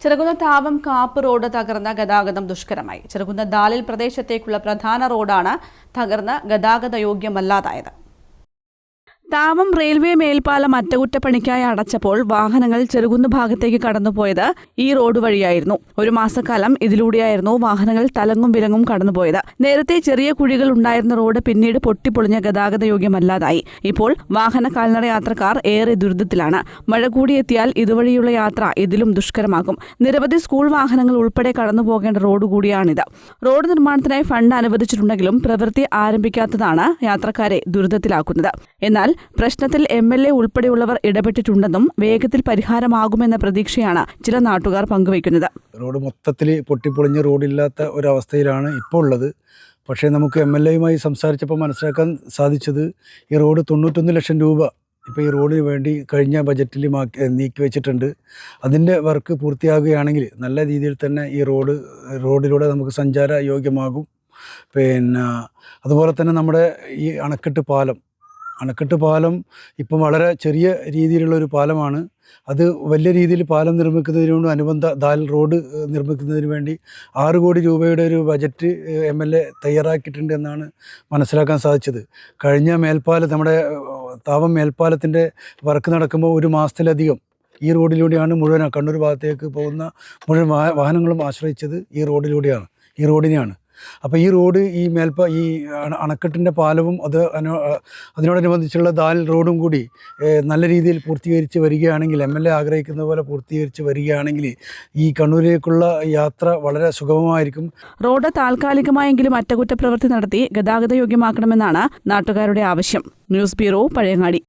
ചെറുകുന്ന താവം കാപ്പ് റോഡ് തകർന്ന ഗതാഗതം ദുഷ്കരമായി. ചെറുകുന്ന ദാലിൽ പ്രദേശത്തേക്കുള്ള പ്രധാന റോഡാണ് തകർന്ന് ഗതാഗത യോഗ്യമല്ലാതായത്. താവം റെയിൽവേ മേൽപ്പാലം അറ്റകുറ്റപ്പണിക്കായി അടച്ചപ്പോൾ വാഹനങ്ങൾ ചെറുകുന്ന് ഭാഗത്തേക്ക് കടന്നുപോയത് ഈ റോഡ് വഴിയായിരുന്നു. ഒരു മാസക്കാലം ഇതിലൂടെയായിരുന്നു വാഹനങ്ങൾ തലങ്ങും വിലങ്ങും കടന്നുപോയത്. നേരത്തെ ചെറിയ കുഴികൾ ഉണ്ടായിരുന്ന റോഡ് പിന്നീട് പൊട്ടിപ്പൊളിഞ്ഞ ഗതാഗത യോഗ്യമല്ലാതായി. ഇപ്പോൾ വാഹന കാൽനട യാത്രക്കാർ ഏറെ ദുരിതത്തിലാണ്. മഴ കൂടിയെത്തിയാൽ ഇതുവഴിയുള്ള യാത്ര ഇതിലും ദുഷ്കരമാകും. നിരവധി സ്കൂൾ വാഹനങ്ങൾ ഉൾപ്പെടെ കടന്നുപോകേണ്ട റോഡ് കൂടിയാണിത്. റോഡ് നിർമ്മാണത്തിനായി ഫണ്ട് അനുവദിച്ചിട്ടുണ്ടെങ്കിലും പ്രവൃത്തി ആരംഭിക്കാത്തതാണ് യാത്രക്കാരെ ദുരിതത്തിലാക്കുന്നത്. എന്നാൽ പ്രശ്നത്തിൽ MLA ഉൾപ്പെടെയുള്ളവർ ഇടപെട്ടിട്ടുണ്ടെന്നും വേഗത്തിൽ പരിഹാരമാകുമെന്ന പ്രതീക്ഷയാണ് ചില നാട്ടുകാർ പങ്കുവയ്ക്കുന്നത്. റോഡ് മൊത്തത്തിൽ പൊട്ടിപ്പൊളിഞ്ഞ് റോഡില്ലാത്ത ഒരവസ്ഥയിലാണ് ഇപ്പോൾ ഉള്ളത്. പക്ഷേ നമുക്ക് MLAയുമായി സംസാരിച്ചപ്പോൾ മനസ്സിലാക്കാൻ സാധിച്ചത് ഈ റോഡ് 91 ലക്ഷം രൂപ ഇപ്പോൾ ഈ റോഡിന് വേണ്ടി കഴിഞ്ഞ ബജറ്റിൽ നീക്കി വെച്ചിട്ടുണ്ട്. അതിൻ്റെ വർക്ക് പൂർത്തിയാകുകയാണെങ്കിൽ നല്ല രീതിയിൽ തന്നെ ഈ റോഡിലൂടെ നമുക്ക് സഞ്ചാര യോഗ്യമാകും. അതുപോലെ തന്നെ നമ്മുടെ ഈ അണക്കെട്ട് പാലം ഇപ്പം വളരെ ചെറിയ രീതിയിലുള്ളൊരു പാലമാണ്. അത് വലിയ രീതിയിൽ പാലം നിർമ്മിക്കുന്നതിന് വേണ്ടി അനുബന്ധ ദാൽ റോഡ് നിർമ്മിക്കുന്നതിന് വേണ്ടി 6 കോടി രൂപയുടെ ഒരു ബജറ്റ് MLA തയ്യാറാക്കിയിട്ടുണ്ട് എന്നാണ് മനസ്സിലാക്കാൻ സാധിച്ചത്. കഴിഞ്ഞ നമ്മുടെ താവം മേൽപ്പാലത്തിൻ്റെ വർക്ക് നടക്കുമ്പോൾ ഒരു മാസത്തിലധികം ഈ റോഡിലൂടെയാണ് മുഴുവൻ കണ്ണൂർ ഭാഗത്തേക്ക് പോകുന്ന മുഴുവൻ വാഹനങ്ങളും ആശ്രയിച്ചത് ഈ റോഡിനെയാണ്. അപ്പോൾ ഈ റോഡ് ഈ അണക്കെട്ടിൻ്റെ പാലവും അതിനോടനുബന്ധിച്ചുള്ള ദാൽ റോഡും കൂടി നല്ല രീതിയിൽ പൂർത്തീകരിച്ച് വരികയാണെങ്കിൽ, MLA ആഗ്രഹിക്കുന്ന പോലെ പൂർത്തീകരിച്ച് വരികയാണെങ്കിൽ ഈ കണ്ണൂരിലേക്കുള്ള യാത്ര വളരെ സുഗമമായിരിക്കും. റോഡ് താൽക്കാലികമായെങ്കിലും അറ്റകുറ്റപ്രവൃത്തി നടത്തി ഗതാഗത യോഗ്യമാക്കണമെന്നാണ് നാട്ടുകാരുടെ ആവശ്യം. News bureau, Pazhayangadi.